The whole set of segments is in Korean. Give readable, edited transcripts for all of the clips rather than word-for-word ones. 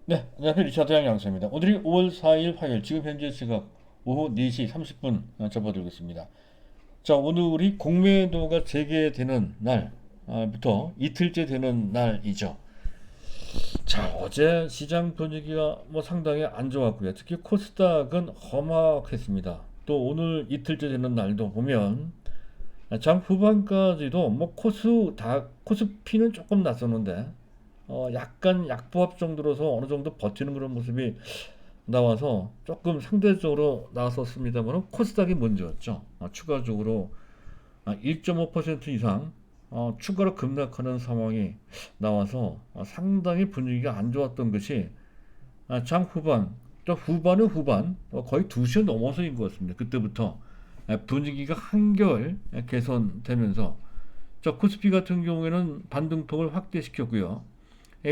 네, 안녕하세요. 리차드 양양수입니다. 오늘이 5월 4일 화요일, 지금 현재 시각 오후 4시 30분 접어들고 있습니다. 자, 오늘이 공매도가 재개되는 날부터 이틀째 되는 날이죠. 자, 어제 시장 분위기가 상당히 안 좋았고요. 특히 코스닥은 험악했습니다. 또 오늘 이틀째 되는 날도 보면 장 후반까지도 코스피는 조금 났었는데 약간 약보합 정도로서 어느 정도 버티는 그런 모습이 나와서 조금 상대적으로 나왔었습니다만 코스닥이 먼저였죠. 추가적으로 1.5% 이상 추가로 급락하는 상황이 나와서 상당히 분위기가 안 좋았던 것이 장 후반, 또 후반은 후반 거의 2시간 넘어서인 것 같습니다. 그때부터 분위기가 한결 개선되면서 코스피 같은 경우에는 반등폭을 확대시켰고요.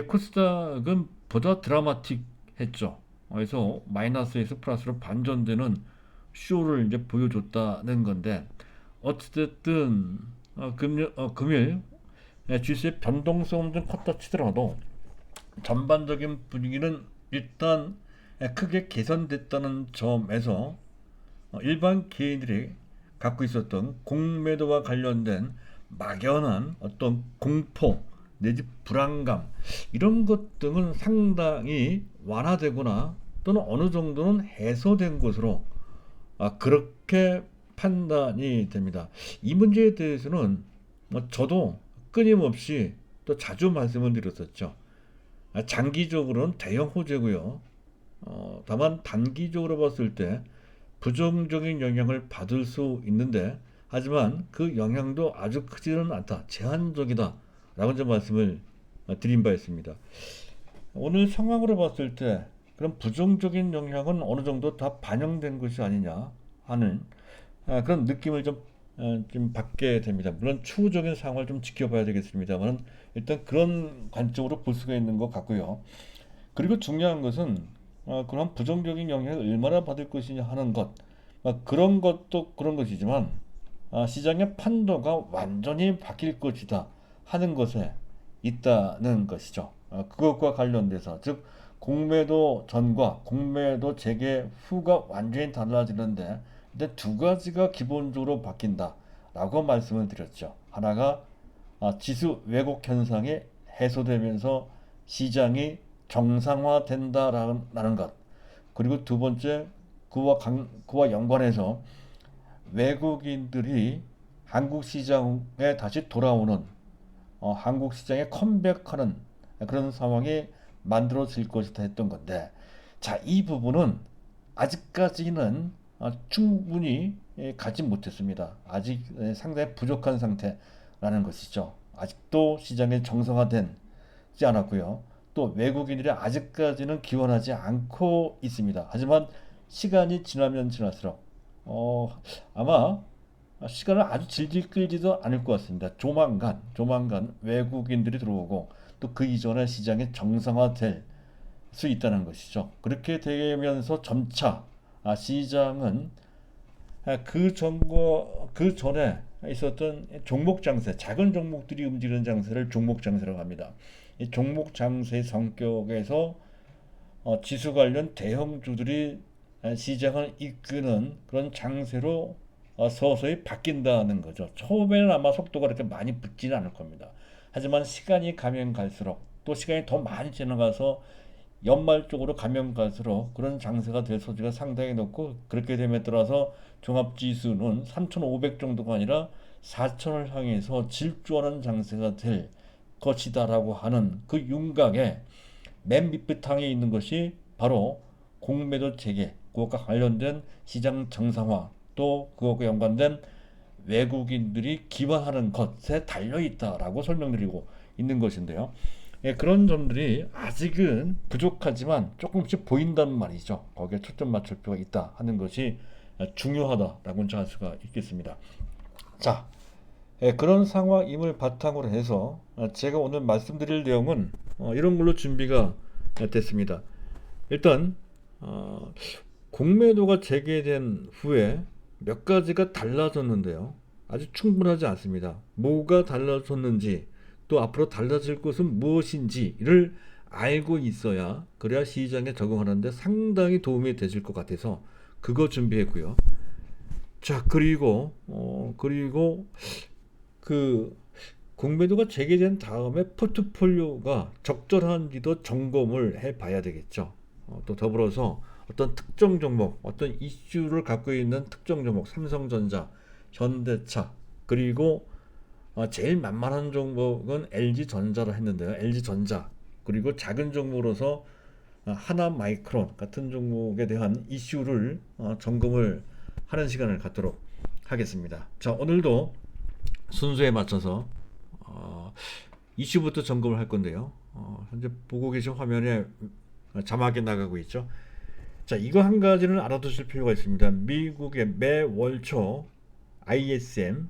코스닥은 보다 드라마틱했죠. 그래서 마이너스에서 플러스로 반전되는 쇼를 이제 보여줬다는 건데 어쨌든 금일 주식의 변동성은 좀 컸다 치더라도 전반적인 분위기는 일단 크게 개선됐다는 점에서 일반 개인들이 갖고 있었던 공매도와 관련된 막연한 어떤 공포 내지 불안감 이런 것 등은 상당히 완화되거나 또는 어느 정도는 해소된 것으로 그렇게 판단이 됩니다. 이 문제에 대해서는 저도 끊임없이 또 자주 말씀을 드렸었죠. 장기적으로는 대형 호재고요. 다만 단기적으로 봤을 때 부정적인 영향을 받을 수 있는데 하지만 그 영향도 아주 크지는 않다. 제한적이다. 라고 좀 말씀을 드린 바 있습니다. 오늘 상황으로 봤을 때 그런 부정적인 영향은 어느 정도 다 반영된 것이 아니냐 하는 그런 느낌을 좀 받게 됩니다. 물론 추후적인 상황을 좀 지켜봐야 되겠습니다만 일단 그런 관점으로 볼 수가 있는 것 같고요. 그리고 중요한 것은 그런 부정적인 영향을 얼마나 받을 것이냐 하는 것 그런 것도 그런 것이지만 시장의 판도가 완전히 바뀔 것이다 하는 것에 있다는 것이죠. 그것과 관련돼서 즉 공매도 전과 공매도 재개 후가 완전히 달라지는데 일단 두 가지가 기본적으로 바뀐다라고 말씀을 드렸죠. 하나가 지수 왜곡 현상이 해소되면서 시장이 정상화된다라는 것. 그리고 두 번째 그와 연관해서 외국인들이 한국 시장에 다시 돌아오는 한국 시장에 컴백하는 그런 상황이 만들어질 것이다 했던 건데 자, 이 부분은 아직까지는 충분히 가지 못했습니다. 아직 상당히 부족한 상태라는 것이죠. 아직도 시장이 정상화되지 않았고요. 또 외국인들이 아직까지는 기원하지 않고 있습니다. 하지만 시간이 지나면 지날수록 아마 시간을 아주 질질 끌지도 않을 것 같습니다. 조만간 외국인들이 들어오고 또 그 이전에 시장이 정상화될 수 있다는 것이죠. 그렇게 되면서 점차 시장은 그 전에 있었던 종목 장세, 작은 종목들이 움직이는 장세를 종목 장세라고 합니다. 이 종목 장세의 성격에서 지수 관련 대형주들이 시장을 이끄는 그런 장세로 서서히 바뀐다는 거죠. 처음에는 아마 속도가 그렇게 많이 붙지는 않을 겁니다. 하지만 시간이 가면 갈수록 또 시간이 더 많이 지나가서 연말 쪽으로 가면 갈수록 그런 장세가 될 소지가 상당히 높고 그렇게 됨에 따라서 종합지수는 3,500 정도가 아니라 4,000을 향해서 질주하는 장세가 될 것이다라고 하는 그 윤곽에 맨 밑바탕에 있는 것이 바로 공매도 체계, 그것과 관련된 시장 정상화, 또 그것과 연관된 외국인들이 기반하는 것에 달려 있다라고 설명드리고 있는 것인데요. 그런 점들이 아직은 부족하지만 조금씩 보인다는 말이죠. 거기에 초점 맞출 필요가 있다 하는 것이 중요하다라고 할 수가 있겠습니다. 자, 그런 상황임을 바탕으로 해서 제가 오늘 말씀드릴 내용은 이런 걸로 준비가 됐습니다. 일단 공매도가 재개된 후에 몇 가지가 달라졌는데요. 아주 충분하지 않습니다. 뭐가 달라졌는지 또 앞으로 달라질 것은 무엇인지를 알고 있어야 그래야 시장에 적응하는데 상당히 도움이 되실 것 같아서 그거 준비했고요. 자, 그리고 그 공매도가 재개된 다음에 포트폴리오가 적절한지도 점검을 해봐야 되겠죠. 또 더불어서 어떤 특정 종목, 어떤 이슈를 갖고 있는 특정 종목, 삼성전자, 현대차, 그리고 제일 만만한 종목은 LG전자로 했는데요. LG전자, 그리고 작은 종목으로서 하나마이크론 같은 종목에 대한 이슈를 점검을 하는 시간을 갖도록 하겠습니다. 자, 오늘도 순서에 맞춰서 이슈부터 점검을 할 건데요. 현재 보고 계신 화면에 자막이 나가고 있죠. 자, 이거 한 가지는 알아두실 필요가 있습니다. 미국의 매월초 ISM,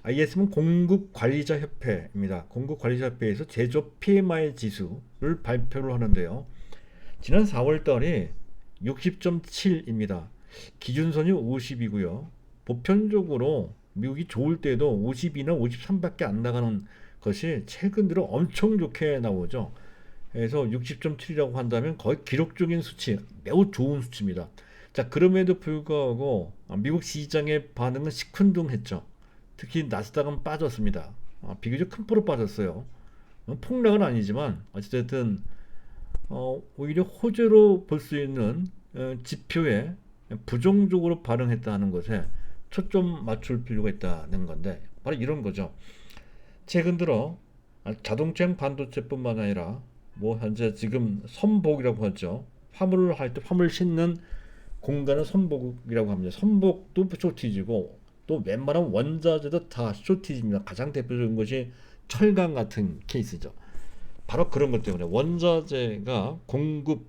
ISM은 공급관리자협회입니다. 공급관리자협회에서 제조업 PMI 지수를 발표를 하는데요. 지난 4월 달에 60.7입니다. 기준선이 50이고요. 보편적으로 미국이 좋을 때도 52나 53밖에 안 나가는 것이 최근 들어 엄청 좋게 나오죠. 그래서 60.7이라고 한다면 거의 기록적인 수치, 매우 좋은 수치입니다. 자, 그럼에도 불구하고 미국 시장의 반응은 시큰둥했죠. 특히 나스닥은 빠졌습니다. 비교적 큰 폭으로 빠졌어요. 폭락은 아니지만 어쨌든 오히려 호재로 볼 수 있는 지표에 부정적으로 반응했다는 것에 초점 맞출 필요가 있다는 건데 바로 이런 거죠. 최근 들어 자동차 반도체뿐만 아니라 뭐 현재 지금 선복이라고 하죠. 화물을 할 때 화물 싣는 공간을 선복이라고 합니다. 선복도 쇼티지고 또 웬만한 원자재도 다 쇼티지입니다. 가장 대표적인 것이 철강 같은 케이스죠. 바로 그런 것 때문에 원자재가 공급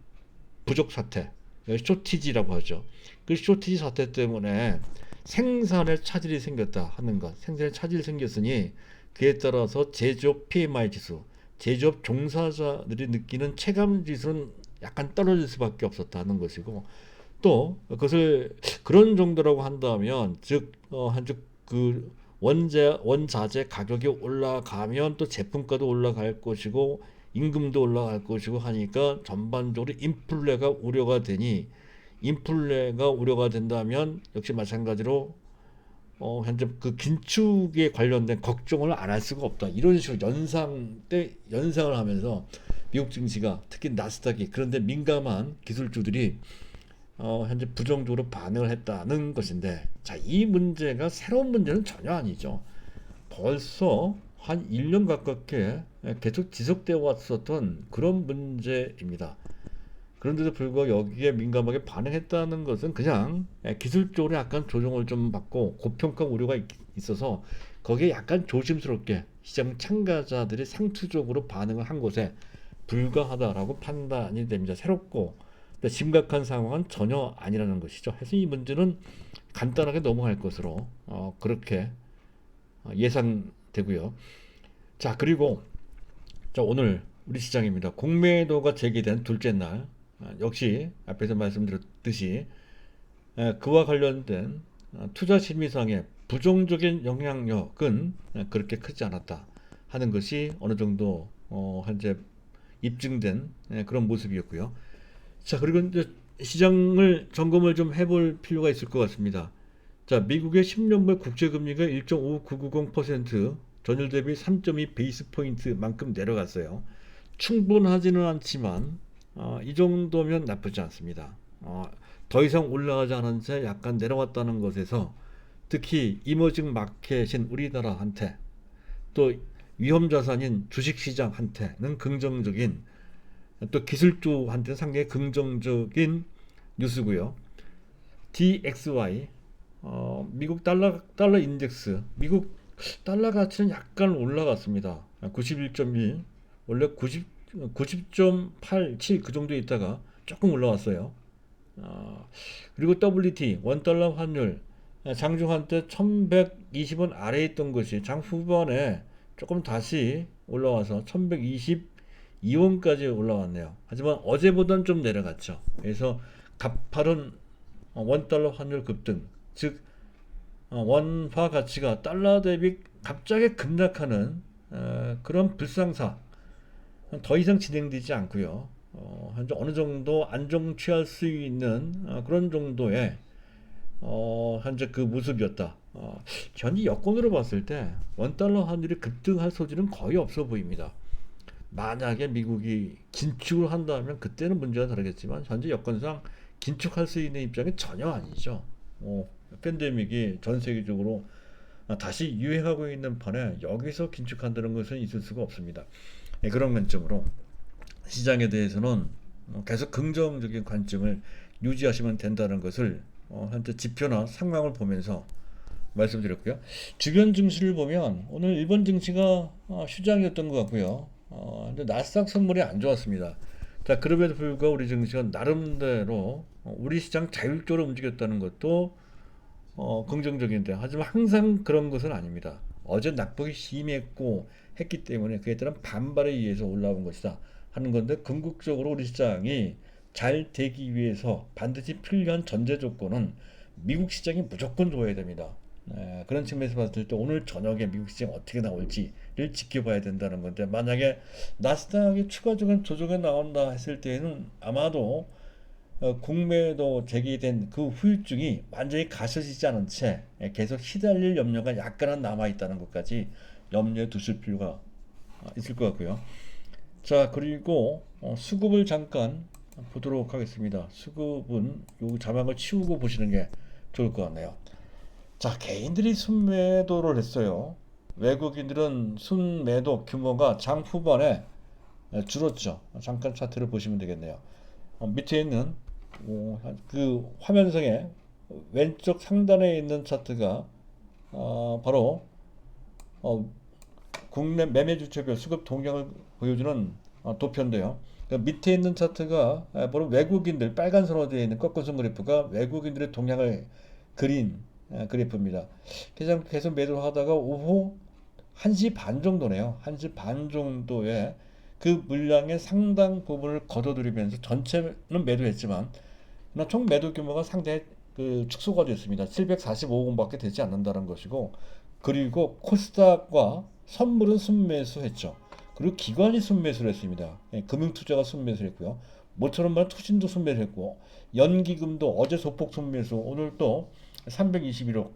부족 사태, 쇼티지라고 하죠. 그 쇼티지 사태 때문에 생산에 차질이 생겼다 하는 것, 생산에 차질이 생겼으니 그에 따라서 제조업 PMI 지수, 제조업 종사자들이 느끼는 체감 지수는 약간 떨어질 수밖에 없었다는 것이고, 또 그것을 그런 정도라고 한다면 그 원자재 가격이 올라가면 또 제품가도 올라갈 것이고 임금도 올라갈 것이고 하니까 전반적으로 인플레가 우려가 되니, 인플레가 우려가 된다면 역시 마찬가지로 현재 그 긴축에 관련된 걱정을 안 할 수가 없다. 이런 식으로 연상을 하면서 미국 증시가 특히 나스닥이 그런데 민감한 기술주들이 현재 부정적으로 반응을 했다는 것인데, 자, 이 문제가 새로운 문제는 전혀 아니죠. 벌써 한 1년 가깝게 계속 지속되어 왔었던 그런 문제입니다. 그런데도 불구하고 여기에 민감하게 반응했다는 것은 그냥 기술적으로 약간 조정을 좀 받고 고평가 우려가 있어서 거기에 약간 조심스럽게 시장 참가자들이 상투적으로 반응을 한 것에 불과하다라고 판단이 됩니다. 새롭고 심각한 상황은 전혀 아니라는 것이죠. 그래서 이 문제는 간단하게 넘어갈 것으로 그렇게 예상되고요. 자, 그리고 자, 오늘 우리 시장입니다. 공매도가 제기된 둘째 날, 역시 앞에서 말씀드렸듯이 그와 관련된 투자 심리상의 부정적인 영향력은 그렇게 크지 않았다 하는 것이 어느 정도 현재 입증된 그런 모습이었고요. 자, 그리고 이제 시장을 점검을 좀 해볼 필요가 있을 것 같습니다. 자, 미국의 10년물 국채금리가 1.5990%, 전일 대비 3.2 베이스 포인트만큼 내려갔어요. 충분하지는 않지만 이 정도면 나쁘지 않습니다. 더 이상 올라가지 않은 채 약간 내려왔다는 것에서 특히 이머징 마켓인 우리나라한테 또 위험자산인 주식시장한테는 긍정적인, 또 기술주한테는 상당히 긍정적인 뉴스고요. DXY, 미국 달러 인덱스, 미국 달러 가치는 약간 올라갔습니다. 91.1, 원래 90.87 그 정도에 있다가 조금 올라왔어요. 그리고 WT, 원달러 환율, 장중 한때 1120원 아래에 있던 것이 장 후반에 조금 다시 올라와서 1122원까지 올라왔네요. 하지만 어제보다는 좀 내려갔죠. 그래서 가파른 원달러 환율 급등, 즉 원화 가치가 달러 대비 갑자기 급락하는 그런 불상사, 더 이상 진행되지 않고요. 현재 어느 정도 안정 취할 수 있는 그런 정도의 현재 그 모습이었다. 현재 여건으로 봤을 때 원달러 환율이 급등할 소지는 거의 없어 보입니다. 만약에 미국이 긴축을 한다면 그때는 문제가 다르겠지만 현재 여건상 긴축할 수 있는 입장이 전혀 아니죠. 팬데믹이 전 세계적으로 다시 유행하고 있는 판에 여기서 긴축한다는 것은 있을 수가 없습니다. 그런 관점으로 시장에 대해서는 계속 긍정적인 관점을 유지하시면 된다는 것을 현재 지표나 상황을 보면서 말씀드렸고요. 주변 증시를 보면 오늘 일본 증시가 휴장이었던 것 같고요. 근데 나스닥 선물이 안 좋았습니다. 자, 그럼에도 불구하고 우리 증시가 나름대로 우리 시장 자율적으로 움직였다는 것도 긍정적인데, 하지만 항상 그런 것은 아닙니다. 어제 낙폭이 심했고 했기 때문에 그에 따른 반발에 의해서 올라온 것이다 하는 건데, 궁극적으로 우리 시장이 잘 되기 위해서 반드시 필요한 전제 조건은 미국 시장이 무조건 좋아야 됩니다. 그런 측면에서 봤을 때 오늘 저녁에 미국 시장 어떻게 나올지를 지켜봐야 된다는 건데, 만약에 나스닥이 추가적인 조정에 나온다 했을 때는 아마도 공매도 제기된 그 후유증이 완전히 가셔지지 않은 채 계속 시달릴 염려가 약간은 남아있다는 것까지 염려해 두실 필요가 있을 것 같고요. 자, 그리고 수급을 잠깐 보도록 하겠습니다. 수급은 요 자막을 치우고 보시는 게 좋을 것 같네요. 자, 개인들이 순매도를 했어요. 외국인들은 순매도 규모가 장 후반에 줄었죠. 잠깐 차트를 보시면 되겠네요. 밑에 있는 그 화면상에 왼쪽 상단에 있는 차트가 바로 국내 매매 주체별 수급 동향을 보여주는 도표인데요. 그 밑에 있는 차트가 바로 외국인들, 빨간 선으로 되어 있는 꺾어선 그래프가 외국인들의 동향을 그린 그래프입니다. 계속 매도를 하다가 오후 1시 반 정도네요. 1시 반 정도에 그 물량의 상당 부분을 걷어들이면서 전체는 매도했지만 총 매도 규모가 상당히 축소가 됐습니다. 745억원밖에 되지 않는다는 것이고, 그리고 코스닥과 선물은 순매수했죠. 그리고 기관이 순매수를 했습니다. 금융투자가 순매수를 했고요. 모처럼 말한 투신도 순매수를 했고, 연기금도 어제 소폭 순매수, 오늘 또 321억,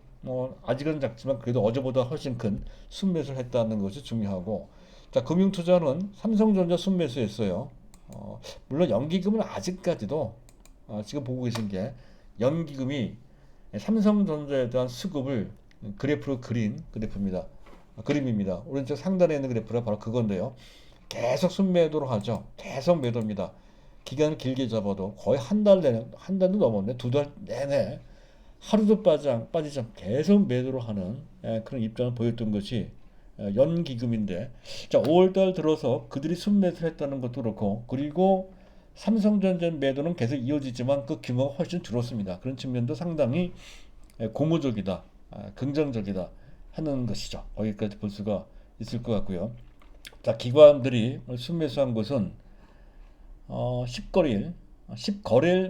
아직은 작지만 그래도 어제보다 훨씬 큰 순매수를 했다는 것이 중요하고, 자, 금융투자는 삼성전자 순매수했어요. 물론 연기금은 아직까지도 지금 보고 계신 게 연기금이 삼성전자에 대한 수급을 그래프로 그린 그림입니다. 오른쪽 상단에 있는 그래프가 바로 그건데요. 계속 순매도로 하죠. 계속 매도입니다. 기간을 길게 잡아도 거의 한 달도 넘었네. 2달 내내 하루도 빠지지 않고 계속 매도를 하는 그런 입장을 보였던 것이 연기금인데, 자, 5월달 들어서 그들이 순매수를 했다는 것도 그렇고, 그리고 삼성전자 매도는 계속 이어지지만 그 규모가 훨씬 줄었습니다. 그런 측면도 상당히 고무적이다, 긍정적이다 하는 것이죠. 거기까지 볼 수가 있을 것 같고요. 자, 기관들이 순매수한 것은 10거래일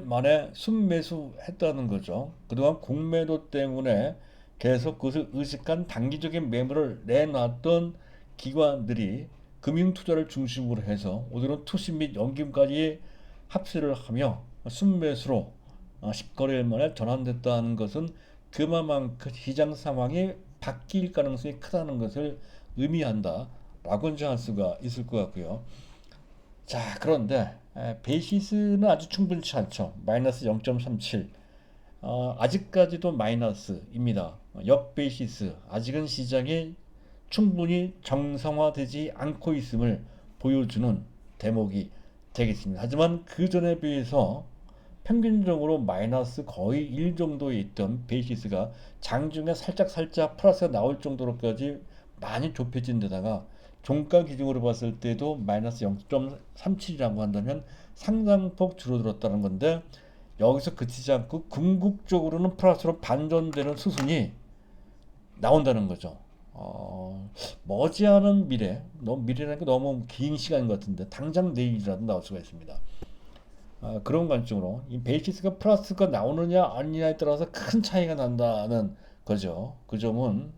만에 순매수했다는 거죠. 그동안 공매도 때문에 계속 그것을 의식한 단기적인 매물을 내놨던 기관들이 금융투자를 중심으로 해서 오늘은 투신 및 연금까지 합세를 하며 순매수로 10거래일 만에 전환됐다는 것은 그만큼 시장 상황이 바뀔 가능성이 크다는 것을 의미한다 라고 할 수가 있을 것 같고요. 자, 그런데 베이시스는 아주 충분치 않죠. 마이너스 0.37. 아직까지도 마이너스입니다. 역베이시스, 아직은 시장이 충분히 정상화되지 않고 있음을 보여주는 대목이 되겠습니다. 하지만 그 전에 비해서 평균적으로 마이너스 거의 1 정도에 있던 베이시스가 장중에 살짝 플러스가 나올 정도로까지 많이 좁혀진 데다가 종가 기준으로 봤을 때도 마이너스 0.37이라고 한다면 상당폭 줄어들었다는 건데, 여기서 그치지 않고 궁극적으로는 플러스로 반전되는 수순이 나온다는 거죠. 머지않은 미래, 너무 미래라니까 너무 긴 시간인 것 같은데 당장 내일이라도 나올 수가 있습니다. 그런 관점으로 이 베이시스가 플러스가 나오느냐 아니냐에 따라서 큰 차이가 난다는 거죠. 그 점은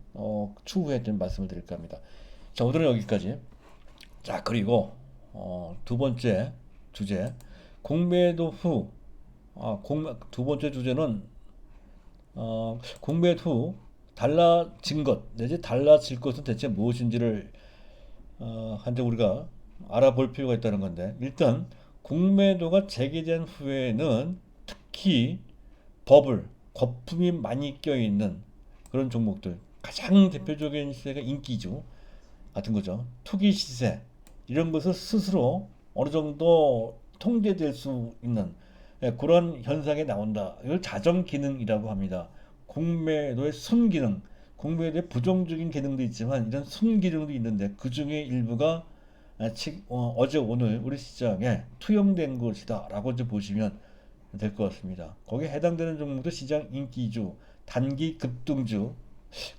추후에 좀 말씀을 드릴까 합니다. 자, 오늘은 여기까지. 자, 그리고 두 번째 주제, 공매도 후, 두 번째 주제는 공매도 후 달라진 것 내지 달라질 것은 대체 무엇인지를 한데 우리가 알아볼 필요가 있다는 건데, 일단 공매도가 재개된 후에는 특히 버블, 거품이 많이 껴있는 그런 종목들, 가장 대표적인 시세가 인기주 같은 거죠. 투기 시세 이런 것을 스스로 어느 정도 통제될 수 있는 그런 현상이 나온다. 이걸 자정 기능이라고 합니다. 공매도의 순기능, 공매도의 부정적인 기능도 있지만 이런 순기능도 있는데 그 중에 일부가 어제 오늘 우리 시장에 투영된 것이다라고 이제 보시면 될 것 같습니다. 거기에 해당되는 종목도 시장 인기주, 단기 급등주,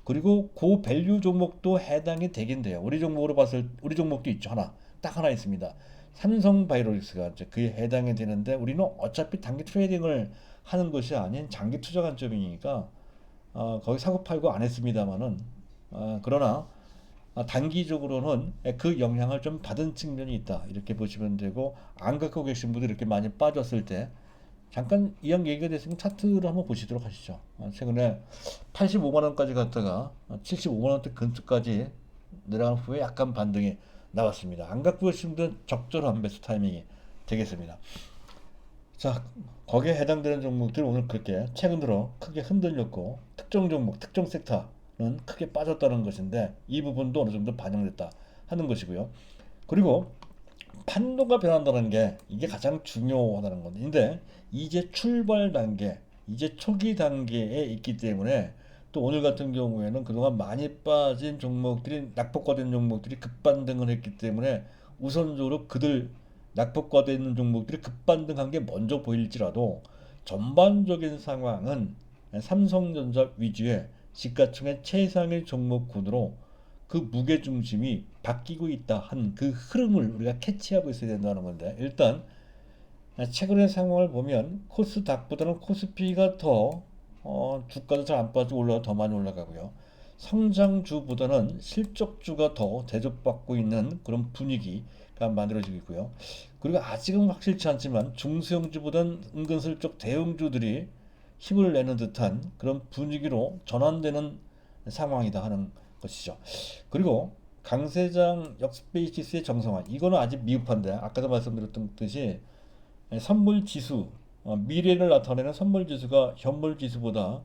그리고 고밸류 종목도 해당이 되긴 돼요. 우리 종목도 있죠. 딱 하나 있습니다. 삼성바이오로직스가 이제 그에 해당이 되는데 우리는 어차피 단기 트레이딩을 하는 것이 아닌 장기 투자 관점이니까 거기 사고 팔고 안 했습니다만은, 그러나 단기적으로는 그 영향을 좀 받은 측면이 있다 이렇게 보시면 되고, 안 갖고 계신 분들이 이렇게 많이 빠졌을 때 잠깐 이왕 얘기가 됐으면 차트를 한번 보시도록 하시죠. 최근에 85만 원까지 갔다가 75만 원대 근처까지 내려간 후에 약간 반등이 나왔습니다. 안 갖고 계신 분들은 적절한 매수 타이밍이 되겠습니다. 자, 거기에 해당되는 종목들 오늘 그렇게 최근 들어 크게 흔들렸고, 특정 종목, 특정 섹터는 크게 빠졌다는 것인데 이 부분도 어느 정도 반영됐다 하는 것이고요. 그리고 판도가 변한다는 게 이게 가장 중요하다는 건데, 근데 이제 출발 단계, 이제 초기 단계에 있기 때문에 또 오늘 같은 경우에는 그동안 많이 빠진 종목들이, 낙폭과된 종목들이 급반등을 했기 때문에 우선적으로 그들 낙폭과되어 있는 종목들이 급반등한 게 먼저 보일지라도 전반적인 상황은 삼성전자 위주의 시가총액 최상위 종목군으로 그 무게 중심이 바뀌고 있다 한 그 흐름을 우리가 캐치하고 있어야 된다는 건데, 일단 최근의 상황을 보면 코스닥보다는 코스피가 더 주가도 잘 안 빠지고 올라가 더 많이 올라가고요. 성장주보다는 실적주가 더 대접받고 있는 그런 분위기가 만들어지고 있고요. 그리고 아직은 확실치 않지만 중소형주보다는 은근슬쩍 대형주들이 힘을 내는 듯한 그런 분위기로 전환되는 상황이다 하는 것이죠. 그리고 강세장 역베이시스의 정성화, 이거는 아직 미흡한데 아까도 말씀드렸던 듯이 선물 지수, 미래를 나타내는 선물 지수가 현물 지수보다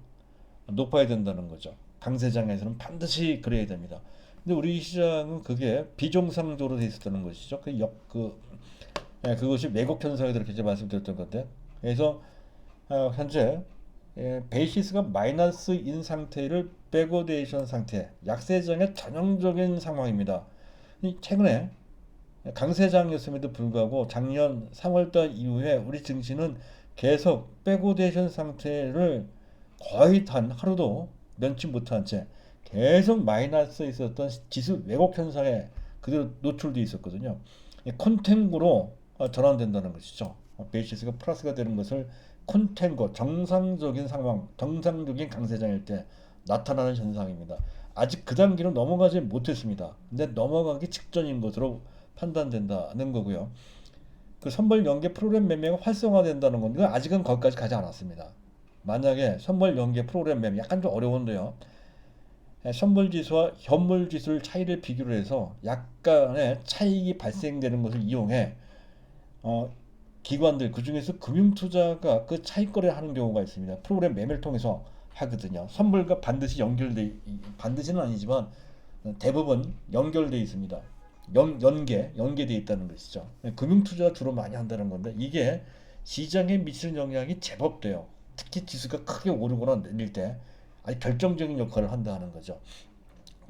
높아야 된다는 거죠. 강세장에서는 반드시 그래야 됩니다. 근데 우리 시장은 그게 비정상적으로 돼 있었다는 것이죠. 그것이 왜곡 현상이 그렇게 이제 말씀드렸던 건데, 그래서 현재 베이시스가 마이너스인 상태를 백오데이션 상태, 약세장의 전형적인 상황입니다. 최근에 강세장이었음에도 불구하고 작년 3월달 이후에 우리 증시는 계속 백오데이션 상태를 거의 단 하루도 면치 못한 채 계속 마이너스에 있었던 지수 왜곡 현상에 그대로 노출되어 있었거든요. 콘탱고로 전환된다는 것이죠. 베이시스가 플러스가 되는 것을 콘탱고, 정상적인 상황, 정상적인 강세장일 때 나타나는 현상입니다. 아직 그 단계로 넘어가지 못했습니다. 근데 넘어가기 직전인 것으로 판단된다는 거고요. 그 선물 연계 프로그램 매매가 활성화된다는 건 이건 아직은 거기까지 가지 않았습니다. 만약에 선물 연계 프로그램 매매 약간 좀 어려운데요. 선물 지수와 현물 지수를 차이를 비교를 해서 약간의 차익이 발생되는 것을 이용해 기관들, 그중에서 금융투자가 그 차익거래를 하는 경우가 있습니다. 프로그램 매매를 통해서 하거든요. 선물과 반드시는 아니지만 대부분 연결되어 있습니다. 연계되어 있다는 것이죠. 금융투자가 주로 많이 한다는 건데 이게 시장에 미치는 영향이 제법 돼요. 특히 지수가 크게 오르거나 내릴 때 아주 결정적인 역할을 한다는 거죠.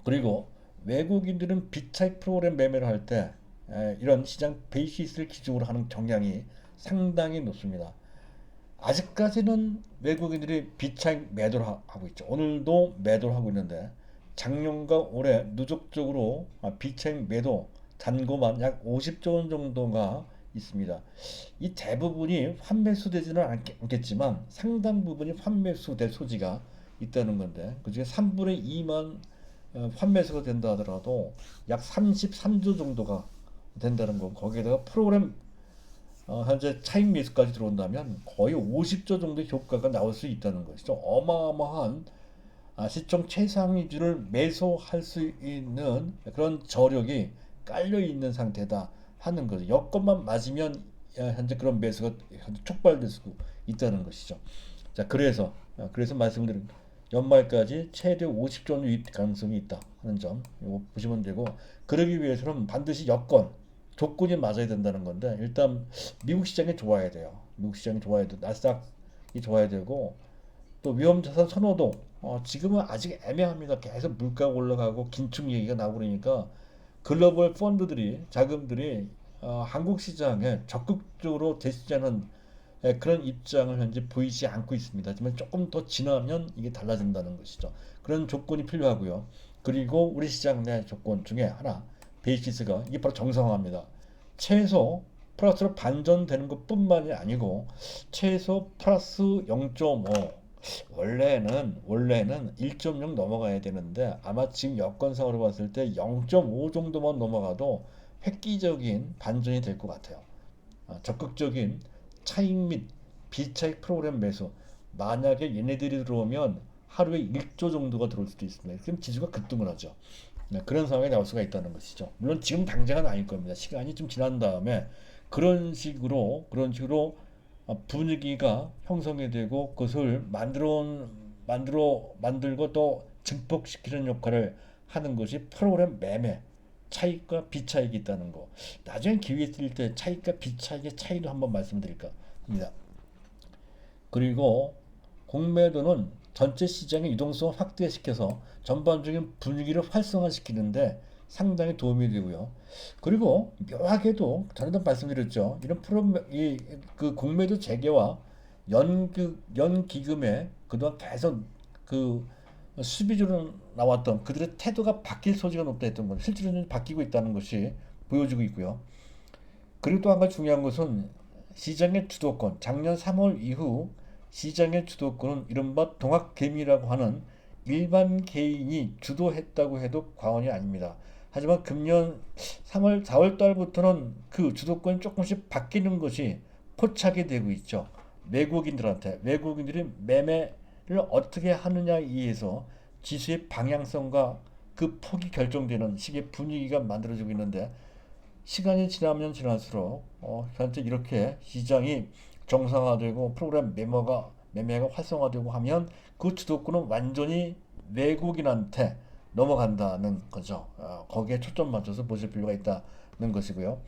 그리고 외국인들은 비차익 프로그램 매매를 할 때 이런 시장 베이시스를 기준으로 하는 경향이 상당히 높습니다. 아직까지는 외국인들이 비차익 매도를 하고 있죠. 오늘도 매도를 하고 있는데 작년과 올해 누적적으로 비차익 매도 잔고만 약 50조 원 정도가 있습니다. 이 대부분이 환매수되지는 않겠지만 상당 부분이 환매수될 소지가 있다는 건데, 그중에 3분의 2만 환매수가 된다 하더라도 약 33조 정도가 된다는 거. 거기에다가 프로그램 현재 차익 매수까지 들어온다면 거의 50조 정도의 효과가 나올 수 있다는 것이죠. 어마어마한 시총 최상위주를 매수할 수 있는 그런 저력이 깔려 있는 상태다 하는 거죠. 여건만 맞으면 현재 그런 매수가 현재 촉발될 수 있다는 것이죠. 자, 그래서 말씀드린 연말까지 최대 50조 원 유입 가능성이 있다 하는 점 이거 보시면 되고, 그러기 위해서는 반드시 조건이 맞아야 된다는 건데, 일단 미국 시장이 좋아야 돼요. 미국 시장이 좋아야 돼. 나스닥이 좋아야 되고, 또 위험자산 선호도 지금은 아직 애매합니다. 계속 물가가 올라가고 긴축 얘기가 나오고 그러니까 글로벌 펀드들이 자금들이 한국 시장에 적극적으로 대시하는 그런 입장을 현재 보이지 않고 있습니다. 하지만 조금 더 지나면 이게 달라진다는 것이죠. 그런 조건이 필요하고요. 그리고 우리 시장 내 조건 중에 하나, 베이시스가 이게 바로 정상화입니다. 최소 플러스로 반전되는 것뿐만이 아니고 최소 플러스 0.5, 원래는 1.0 넘어가야 되는데 아마 지금 여건상으로 봤을 때 0.5 정도만 넘어가도 획기적인 반전이 될 것 같아요. 적극적인 차익 및 비차익 프로그램 매수. 만약에 얘네들이 들어오면 하루에 1조 정도가 들어올 수도 있습니다. 그럼 지수가 급등을 하죠. 네, 그런 상황이 나올 수가 있다는 것이죠. 물론 지금 당장은 아닐 겁니다. 시간이 좀 지난 다음에 그런 식으로 분위기가 형성이 되고 그것을 만들고 또 증폭시키는 역할을 하는 것이 프로그램 매매, 차익과 비차익이 있다는 거. 나중에 기회 있을 때 차익과 비차익의 차이도 한번 말씀드릴까 합니다. 그리고 공매도는 전체 시장의 유동성을 확대시켜서 전반적인 분위기를 활성화시키는데 상당히 도움이 되고요. 그리고 묘하게도 전에도 말씀드렸죠. 이런 그 공매도 재개와 연기금에 그동안 계속 그 수비주로 나왔던 그들의 태도가 바뀔 소지가 높다 했던 건 실제로는 바뀌고 있다는 것이 보여지고 있고요. 그리고 또 한 가지 중요한 것은 시장의 주도권, 작년 3월 이후 시장의 주도권은 이른바 동학개미라고 하는 일반 개인이 주도했다고 해도 과언이 아닙니다. 하지만 금년 3월, 4월 달부터는 그 주도권이 조금씩 바뀌는 것이 포착이 되고 있죠. 외국인들이 매매를 어떻게 하느냐에 의해서 지수의 방향성과 그 폭이 결정되는 식의 분위기가 만들어지고 있는데, 시간이 지나면 지날수록 현재 이렇게 시장이 정상화되고 프로그램 매매가 활성화되고 하면 그 주도권은 완전히 외국인한테 넘어간다는 거죠. 거기에 초점 맞춰서 보실 필요가 있다는 것이고요.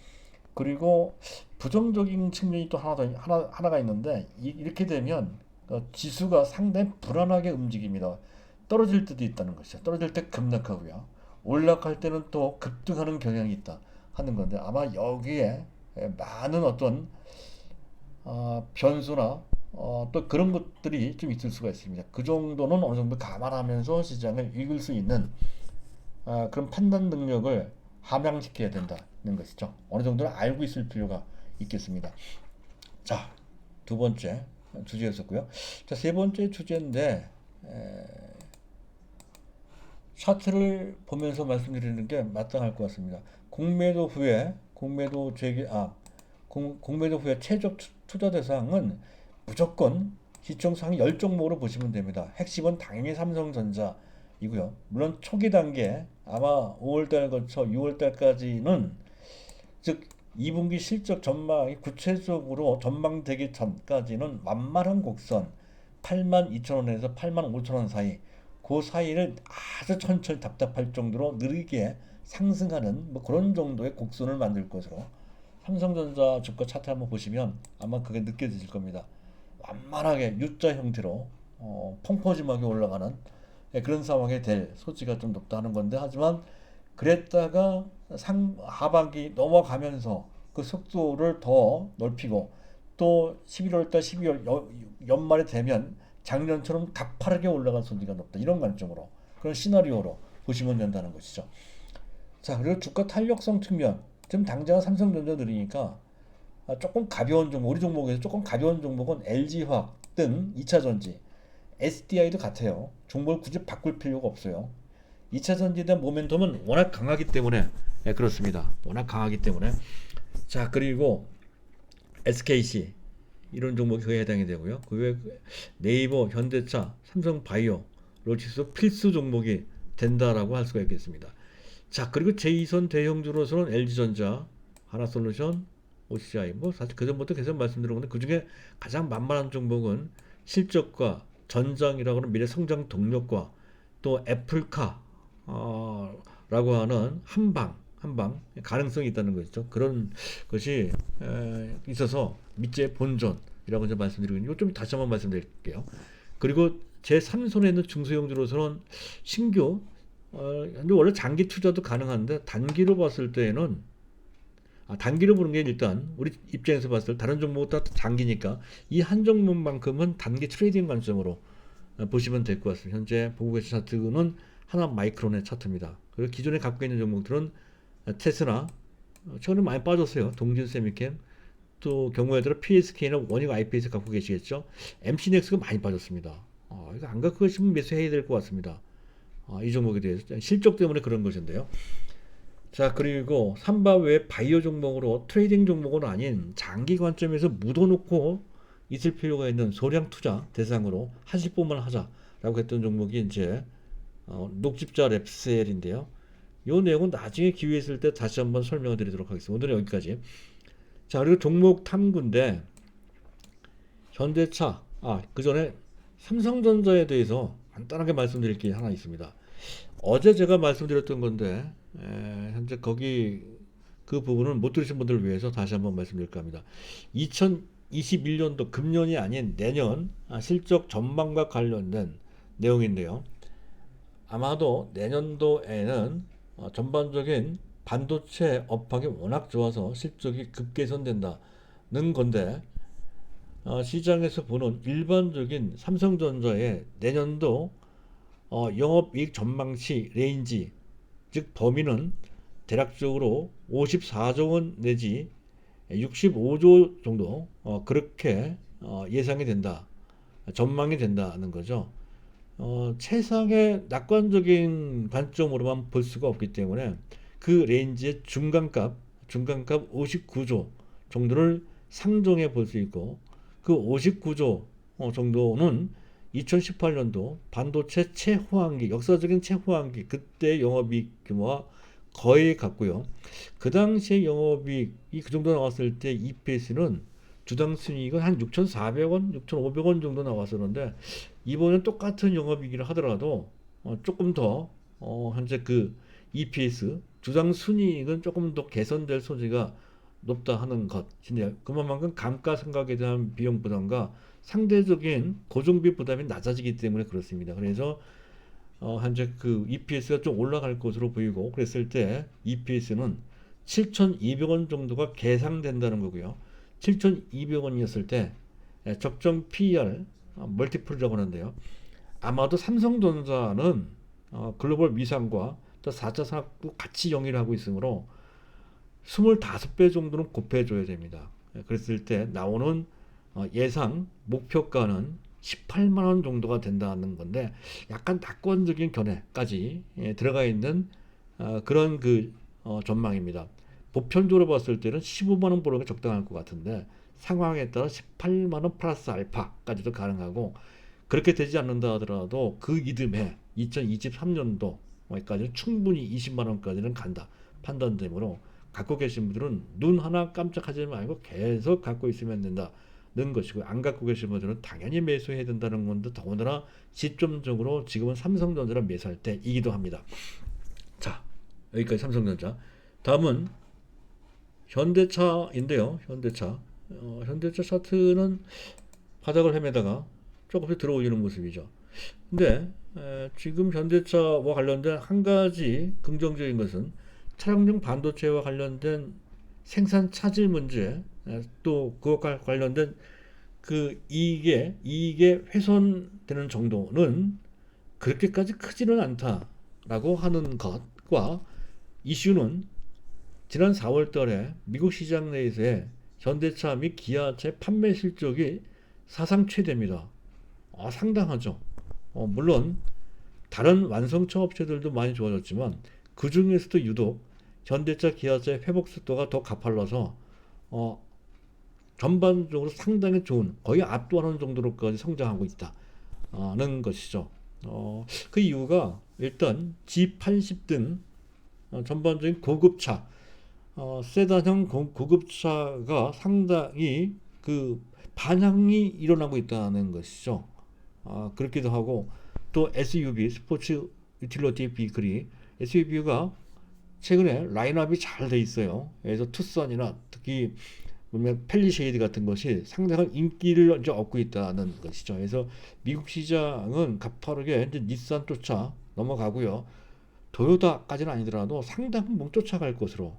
그리고 부정적인 측면이 또 하나가 있는데, 이렇게 되면 지수가 상당히 불안하게 움직입니다. 떨어질 때도 있다는 것이죠. 떨어질 때 급락하고요. 올라갈 때는 또 급등하는 경향이 있다 하는 건데, 아마 여기에 많은 어떤 변수나 또 그런 것들이 좀 있을 수가 있습니다. 그 정도는 어느 정도 감안하면서 시장을 읽을 수 있는 그런 판단 능력을 함양시켜야 된다는 것이죠. 어느 정도는 알고 있을 필요가 있겠습니다. 자, 두 번째 주제였었고요. 자, 세 번째 주제인데, 차트를 보면서 말씀드리는 게 마땅할 것 같습니다. 공매도 후에 최적 투자 대상은 무조건 시총 상위 10종목으로 보시면 됩니다. 핵심은 당연히 삼성전자이고요. 물론 초기 단계 아마 5월달 거쳐 6월달까지는, 즉 2분기 실적 전망이 구체적으로 전망되기 전까지는 완만한 곡선 82,000원에서 85,000원 사이, 그 사이를 아주 천천히 답답할 정도로 느리게 상승하는 그런 정도의 곡선을 만들 것으로, 삼성전자 주가 차트 한번 보시면 아마 그게 느껴지실 겁니다. 완만하게 U자 형태로 펑퍼짐하게 올라가는 그런 상황이 될 소지가 좀 높다 하는 건데, 하지만 그랬다가 하반기 넘어가면서 그 속도를 더 넓히고 또 11월달 12월 연말에 되면 작년처럼 가파르게 올라갈 소지가 높다, 이런 관점으로, 그런 시나리오로 보시면 된다는 것이죠. 자, 그리고 주가 탄력성 측면, 지금 당장 삼성전자 느리니까 조금 가벼운 종목, 우리 종목에서 조금 가벼운 종목은 LG화학 등 2차전지, SDI도 같아요. 종목을 굳이 바꿀 필요가 없어요. 2차 전지에 대한 모멘텀은 워낙 강하기 때문에 그렇습니다. 워낙 강하기 때문에. 자, 그리고 SKC 이런 종목이 그에 해당이 되고요. 그 외 네이버, 현대차, 삼성바이오, 로치스 필수 종목이 된다라고 할 수가 있겠습니다. 자, 그리고 제2선 대형주로서는 LG전자, 하나솔루션, OCI, 뭐 사실 그전부터 계속 말씀드렸는데 그 중에 가장 만만한 종목은 실적과 전장이라고 하는 미래 성장 동력과 또 애플카 라고 하는 한방 가능성이 있다는 것이죠. 그런 것이 있어서 밑에 본전이라고 이제 말씀드리고 이거 좀 다시 한번 말씀드릴게요. 그리고 제 3손에 있는 중소형주로서는 신규 근데 원래 장기 투자도 가능한데 단기로 봤을 때에는 단기로 보는 게 일단 우리 입장에서 봤을 때 다른 종목보다 장기니까 이 한 종목만큼은 단기 트레이딩 관점으로 보시면 될 것 같습니다. 현재 보고 계신 차트는 하나 마이크론의 차트입니다. 그리고 기존에 갖고 있는 종목들은 테스라 최근에 많이 빠졌어요. 동진 세미캠 또 경우에 따라 PSK나 원익 IPS 갖고 계시겠죠. MC넥스가 많이 빠졌습니다. 이거 안 갖고 계시면 매수해야 될 것 같습니다. 이 종목에 대해서 실적 때문에 그런 것인데요. 자, 그리고 삼바 외 바이오 종목으로 트레이딩 종목은 아닌 장기 관점에서 묻어놓고 있을 필요가 있는 소량 투자 대상으로 하실 분만 하자라고 했던 종목이 이제 녹집자 랩셀인데요. 이 내용은 나중에 기회 있을 때 다시 한번 설명을 드리도록 하겠습니다. 오늘은 여기까지. 자, 그리고 종목 탐구인데 현대차, 그 전에 삼성전자에 대해서 간단하게 말씀드릴 게 하나 있습니다. 어제 제가 말씀드렸던 건데 현재 거기 그 부분은 못 들으신 분들을 위해서 다시 한번 말씀드릴까 합니다. 2021년도 금년이 아닌 내년 실적 전망과 관련된 내용인데요. 아마도 내년도에는 전반적인 반도체 업황이 워낙 좋아서 실적이 급개선된다는 건데 시장에서 보는 일반적인 삼성전자의 내년도 영업이익 전망치 레인지 즉 범위는 대략적으로 54조 원 내지 65조 정도 그렇게 예상이 된다 전망이 된다는 거죠. 최상의 낙관적인 관점으로만 볼 수가 없기 때문에 그 레인지의 중간값 59조 정도를 상정해 볼 수 있고 그 59조 정도는 2018년도 반도체 최호황기 역사적인 최호황기 그때 영업이익 규모와 거의 같고요. 그 당시에 영업이익이 그 정도 나왔을 때 EPS는 주당 순이익은 한 6,400원, 6,500원 정도 나왔었는데 이번엔 똑같은 영업이익을 하더라도 조금 더 현재 그 EPS 주당 순이익은 조금 더 개선될 소지가 높다 하는 것인데 그만큼 감가상각에 대한 비용 부담과 상대적인 고정비 부담이 낮아지기 때문에 그렇습니다. 그래서 현재 그 EPS가 좀 올라갈 것으로 보이고 그랬을 때 EPS는 7,200원 정도가 계상된다는 거고요. 7,200원이었을 때 적정 PER 멀티플이라고 하는데요. 아마도 삼성전자는 글로벌 위상과 또 4차 산업도 같이 영위를 하고 있으므로 25배 정도는 곱해줘야 됩니다. 그랬을 때 나오는 예상 목표가는 18만원 정도가 된다는 건데 약간 낙관적인 견해까지 들어가 있는 그런 그 전망입니다. 보편적으로 봤을 때는 15만원 보는 게 적당할 것 같은데 상황에 따라 18만원 플러스 알파까지도 가능하고 그렇게 되지 않는다 하더라도 그 이듬해 2023년도까지 충분히 20만원까지는 간다 판단되므로 갖고 계신 분들은 눈 하나 깜짝하지 말고 계속 갖고 있으면 된다는 것이고 안 갖고 계신 분들은 당연히 매수해야 된다는 건데 더군다나 시점적으로 지금은 삼성전자를 매수할 때이기도 합니다. 자, 여기까지 삼성전자. 다음은 현대차인데요. 현대차 차트는 바닥을 헤매다가 조금씩 들어올리는 모습이죠. 근데 지금 현대차와 관련된 한 가지 긍정적인 것은 차량용 반도체와 관련된 생산 차질 문제 또 그것과 관련된 그 이익에 훼손되는 정도는 그렇게까지 크지는 않다라고 하는 것과 이슈는 지난 4월 달에 미국 시장 내에서의 현대차 및 기아차 판매 실적이 사상 최대입니다. 상당하죠. 물론 다른 완성차 업체들도 많이 좋아졌지만 그 중에서도 유독 현대차, 기아차의 회복 속도가 더 가팔라서 어, 전반적으로 상당히 좋은, 거의 압도하는 정도로까지 성장하고 있다는 것이죠. 그 이유가 일단 G80 등 전반적인 고급차, 세단형 고급차가 상당히 그 반향이 일어나고 있다는 것이죠. 그렇기도 하고 또 SUV, 스포츠 유틸리티 비클이 SUV가 최근에 라인업이 잘 돼 있어요. 그래서 투싼이나 특히 보면 펠리쉐이드 같은 것이 상당한 인기를 이제 얻고 있다는 것이죠. 그래서 미국 시장은 가파르게 이제 닛산 쫓아 넘어가고요. 토요타까지는 아니더라도 상당 부분 쫓아갈 것으로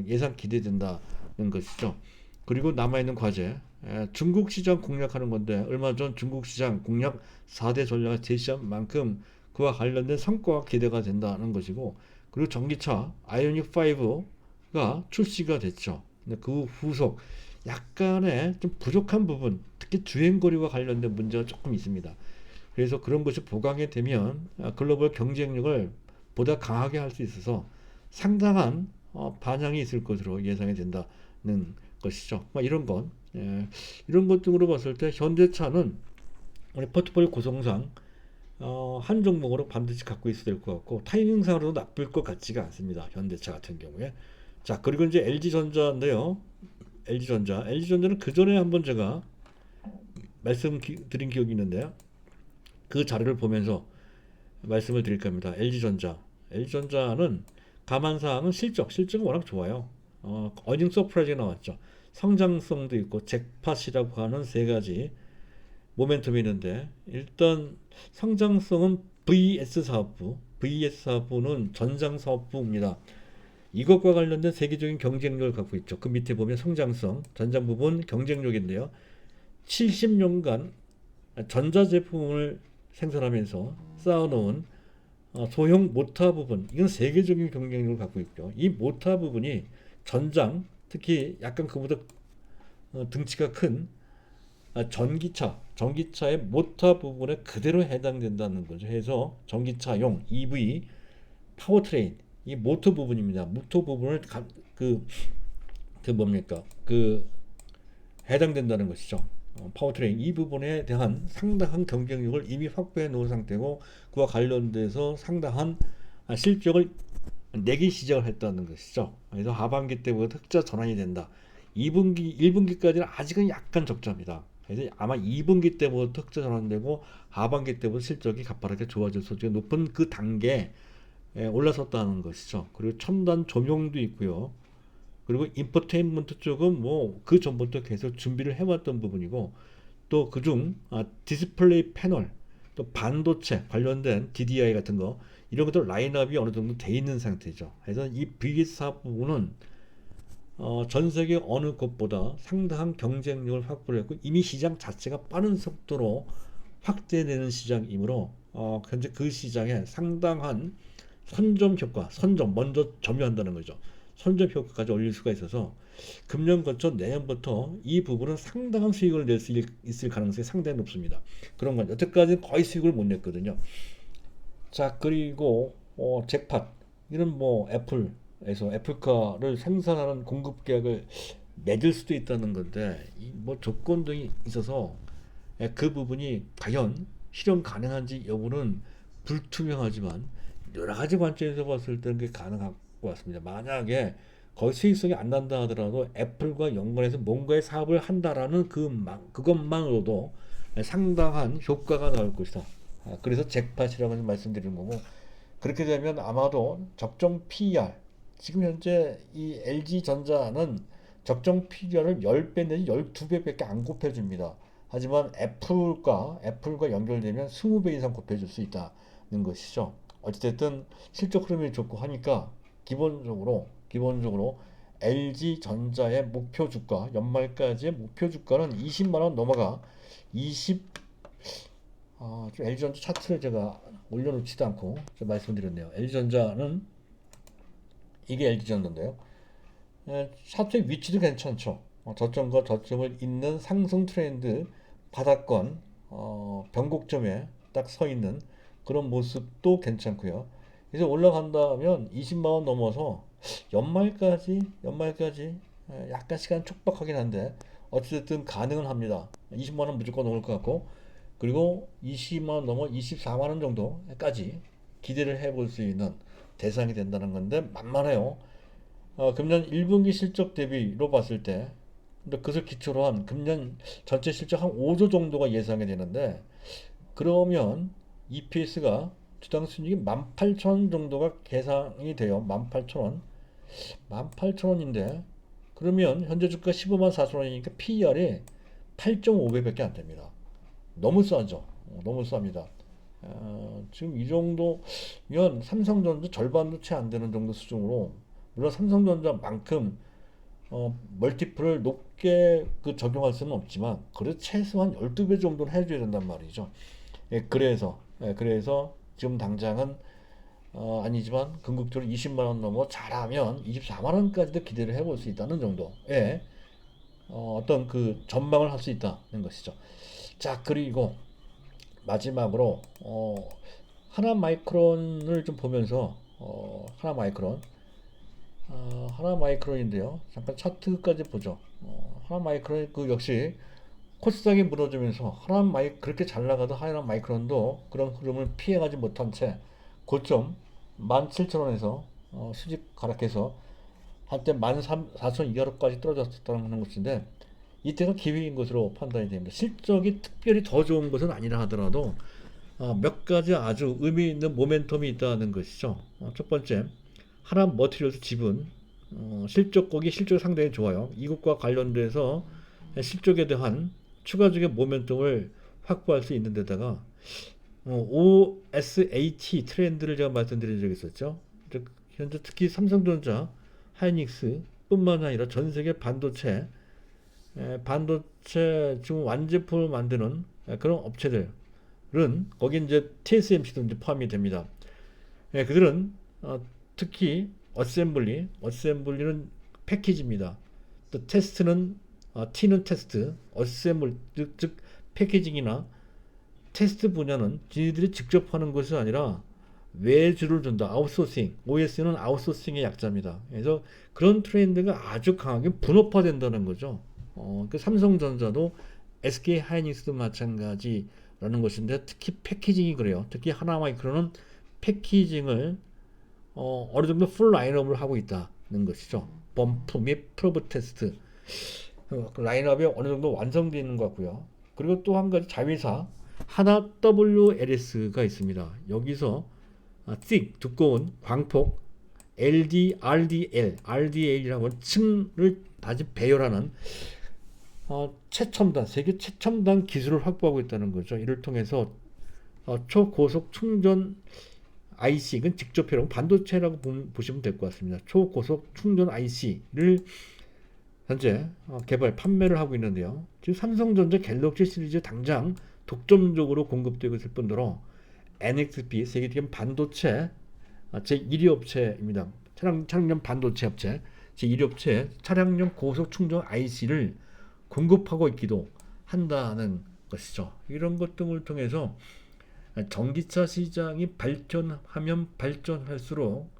예상 기대된다는 것이죠. 그리고 남아있는 과제, 중국 시장 공략하는 건데 얼마 전 중국 시장 공략 4대 전략을 제시한 만큼 그와 관련된 성과가 기대가 된다는 것이고, 그리고 전기차 아이오닉 5가 출시가 됐죠. 근데 그 후속 약간의 좀 부족한 부분, 특히 주행거리와 관련된 문제가 조금 있습니다. 그래서 그런 것이 보강이 되면 글로벌 경쟁력을 보다 강하게 할 수 있어서 상당한 반향이 있을 것으로 예상이 된다는 것이죠. 이런 것 등으로 봤을 때 현대차는 우리 포트폴리오 구성상 한 종목으로 반드시 갖고 있어야 될 것 같고, 타이밍상으로도 나쁠 것 같지가 않습니다. 현대차 같은 경우에. 자, 그리고 이제 LG전자인데요. LG전자는 그 전에 한번 제가 말씀드린 기억이 있는데요. 그 자료를 보면서 말씀을 드릴 겁니다. LG전자는 감안사항은 실적이 워낙 좋아요. 어닝 서프라이즈가 나왔죠. 성장성도 있고 잭팟이라고 하는 세 가지 모멘텀이 있는데, 일단 성장성은 VS 사업부는 전장사업부입니다. 이것과 관련된 세계적인 경쟁력을 갖고 있죠. 그 밑에 보면 성장성, 전장 부분 경쟁력인데요. 70년간 전자제품을 생산하면서 쌓아놓은 소형 모터 부분, 이건 세계적인 경쟁력을 갖고 있죠. 이 모터 부분이 전장, 특히 약간 그보다 등치가 큰 전기차의 모터 부분에 그대로 해당된다는 거죠. 해서 전기차용 EV 파워트레인, 이 모터 부분입니다. 모터 부분을 뭡니까? 해당된다는 것이죠. 파워트레인 이 부분에 대한 상당한 경쟁력을 이미 확보해 놓은 상태고, 그와 관련돼서 상당한 실적을 내기 시작을 했다는 것이죠. 그래서 하반기 때부터 흑자 전환이 된다. 2분기, 1분기까지는 아직은 약간 적자입니다. 그래서 아마 2분기 때부터 흑자 전환되고 하반기 때부터 실적이 가파르게 좋아질 소지가 높은 그 단계에 올라섰다는 것이죠. 그리고 첨단 조명도 있고요. 그리고 인포테인먼트 쪽은 뭐 그 전부터 계속 준비를 해왔던 부분이고, 또 그중 디스플레이 패널, 또 반도체 관련된 DDI 같은 거, 이런 것들 라인업이 어느 정도 돼 있는 상태죠. 그래서 이 VS 사업 부분은 전 세계 어느 곳보다 상당한 경쟁력을 확보를 했고, 이미 시장 자체가 빠른 속도로 확대되는 시장이므로 현재 그 시장에 상당한 선점 효과, 먼저 점유한다는 거죠. 선점 효과까지 올릴 수가 있어서 금년 거쳐 내년부터 이 부분은 상당한 수익을 낼 수 있을 가능성이 상당히 높습니다. 그런 건 여태까지는 거의 수익을 못 냈거든요. 자, 그리고 잭팟, 이런 뭐 애플에서 애플카를 생산하는 공급 계약을 맺을 수도 있다는 건데, 뭐 조건 등이 있어서 그 부분이 과연 실현 가능한지 여부는 불투명하지만, 여러 가지 관점에서 봤을 때는 그게 가능할 것 같습니다. 만약에 거의 수익성이 안 난다 하더라도 애플과 연관해서 뭔가의 사업을 한다라는 그것만으로도 상당한 효과가 나올 것이다. 그래서 잭팟이라고 말씀드리는 거고, 그렇게 되면 아마도 적정 PER, 지금 현재 이 LG전자는 적정 PER을 10배 내지 12배밖에 안 곱해줍니다. 하지만 애플과 연결되면 20배 이상 곱해줄 수 있다는 것이죠. 어찌됐든 실적 흐름이 좋고 하니까 기본적으로 LG전자의 목표 주가, 연말까지의 목표 주가는 20만 원 넘어가 20 좀 LG전자 차트를 제가 올려놓지도 않고 좀 말씀드렸네요. 이게 LG전자인데요. 차트의 위치도 괜찮죠. 저점과 저점을 잇는 상승 트렌드 바닥권 변곡점에 딱 서 있는 그런 모습도 괜찮고요. 그래서 올라간다면 20만 원 넘어서 연말까지 약간 시간 촉박하긴 한데 어쨌든 가능은 합니다. 20만 원 무조건 넘을 것 같고, 그리고 20만 원 넘어 24만 원 정도까지 기대를 해볼 수 있는 대상이 된다는 건데 만만해요. 금년 1분기 실적 대비로 봤을 때, 근데 그것을 기초로 한 금년 전체 실적 한 5조 정도가 예상이 되는데, 그러면 EPS가 주당 순이익이 18,000원 정도가 계산이 돼요. 18,000원. 18,000원인데 그러면 현재 주가 15만 4천원이니까 PER이 8.5배밖에 안 됩니다. 너무 싸죠. 너무 쌉니다. 지금 이 정도면 삼성전자 절반도 채 안 되는 정도 수준으로, 물론 삼성전자만큼 멀티플을 높게 적용할 수는 없지만 그래도 최소한 12배 정도는 해줘야 된단 말이죠. 그래서 지금 당장은 아니지만 궁극적으로 20만 원 넘어 잘하면 24만 원까지도 기대를 해볼 수 있다는 정도의 어떤 그 전망을 할 수 있다는 것이죠. 자, 그리고 마지막으로 하나 마이크론을 좀 보면서 하나 마이크론인데요. 잠깐 차트까지 보죠. 하나 마이크론 그 역시 코스닥이 무너지면서 그렇게 잘 나가도 하나 마이크론도 그런 흐름을 피해가지 못한 채 고점 17,000원에서 수직 하락해서 한때 14,000 이하로까지 떨어졌다는 것인데, 이때가 기회인 것으로 판단이 됩니다. 실적이 특별히 더 좋은 것은 아니라 하더라도 몇 가지 아주 의미 있는 모멘텀이 있다는 것이죠. 첫 번째, 하나 머티리얼스 지분 실적이 상당히 좋아요. 이것과 관련돼서 실적에 대한 추가적인 모멘텀을 확보할 수 있는 데다가 OSAT 트렌드를 제가 말씀드린 적이 있었죠. 현재 특히 삼성전자, 하이닉스 뿐만 아니라 전 세계 반도체 지금 완제품을 만드는 그런 업체들은, 거기 이제 TSMC도 이제 포함이 됩니다. 그들은 특히 어셈블리는 패키지입니다. 또 테스트는 T는 테스트, 어셈블리 즉 패키징이나 테스트 분야는 지들이 직접 하는 것이 아니라 외주를 준다. 아웃소싱. OS는 아웃소싱의 약자입니다. 그래서 그런 트렌드가 아주 강하게 분업화된다는 거죠. 그 삼성전자도 SK 하이닉스도 마찬가지라는 것인데, 특히 패키징이 그래요. 특히 하나마이크로는 패키징을 어느 정도 풀 라인업을 하고 있다는 것이죠. 범프 및 프로브 테스트 그 라인업이 어느 정도 완성되어 있는 것 같고요. 그리고 또 한 가지 자회사 하나 WLS가 있습니다. 여기서 thick 두꺼운 광폭 RDL이라고 층을 다시 배열하는 세계 최첨단 기술을 확보하고 있다는 거죠. 이를 통해서 초고속 충전 IC, 이건 직접 회로 반도체라고 보시면 될 것 같습니다. 초고속 충전 IC를 현재 개발, 판매를 하고 있는데요. 지금 삼성전자 갤럭시 시리즈 당장 독점적으로 공급되고 있을 뿐더러 NXP, 세계적인 반도체 제1위 업체입니다. 차량용 반도체 업체 제1위 업체 차량용 고속 충전 IC를 공급하고 있기도 한다는 것이죠. 이런 것 등을 통해서 전기차 시장이 발전하면 발전할수록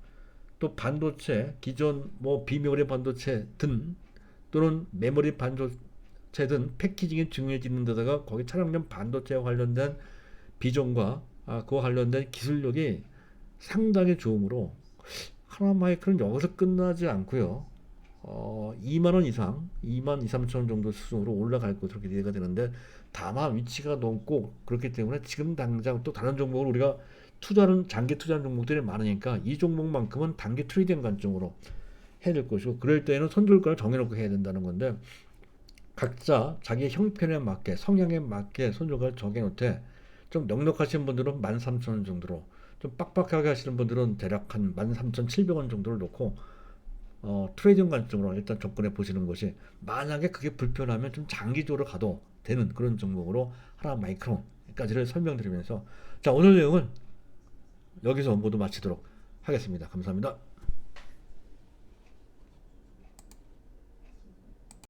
또 반도체, 기존 비메모리 반도체 등 또는 메모리 반도체든 패키징이 중요해지는 데다가 거기 차량용 반도체와 관련된 비전과 그와 관련된 기술력이 상당히 좋으므로 하나마이크는 여기서 끝나지 않고요. 2만원 이상, 2만 2, 3천원 정도 수준으로 올라갈 것으로 기대가 되는데, 다만 위치가 높고 그렇기 때문에 지금 당장 또 다른 종목을 우리가 장기 투자하는 종목들이 많으니까 이 종목만큼은 단기 트레이딩 관점으로 해야 될 것이고, 그럴 때는 손절가를 정해놓고 해야 된다는 건데, 각자 자기 형편에 맞게 성향에 맞게 손절가를 정해놓되, 좀 넉넉하신 분들은 13,000원 정도로, 좀 빡빡하게 하시는 분들은 대략 한 13,700원 정도를 놓고 트레이딩 관점으로 일단 접근해 보시는 것이, 만약에 그게 불편하면 좀 장기적으로 가도 되는 그런 종목으로 하나 마이크론까지를 설명드리면서, 자, 오늘 내용은 여기서 모두 마치도록 하겠습니다. 감사합니다.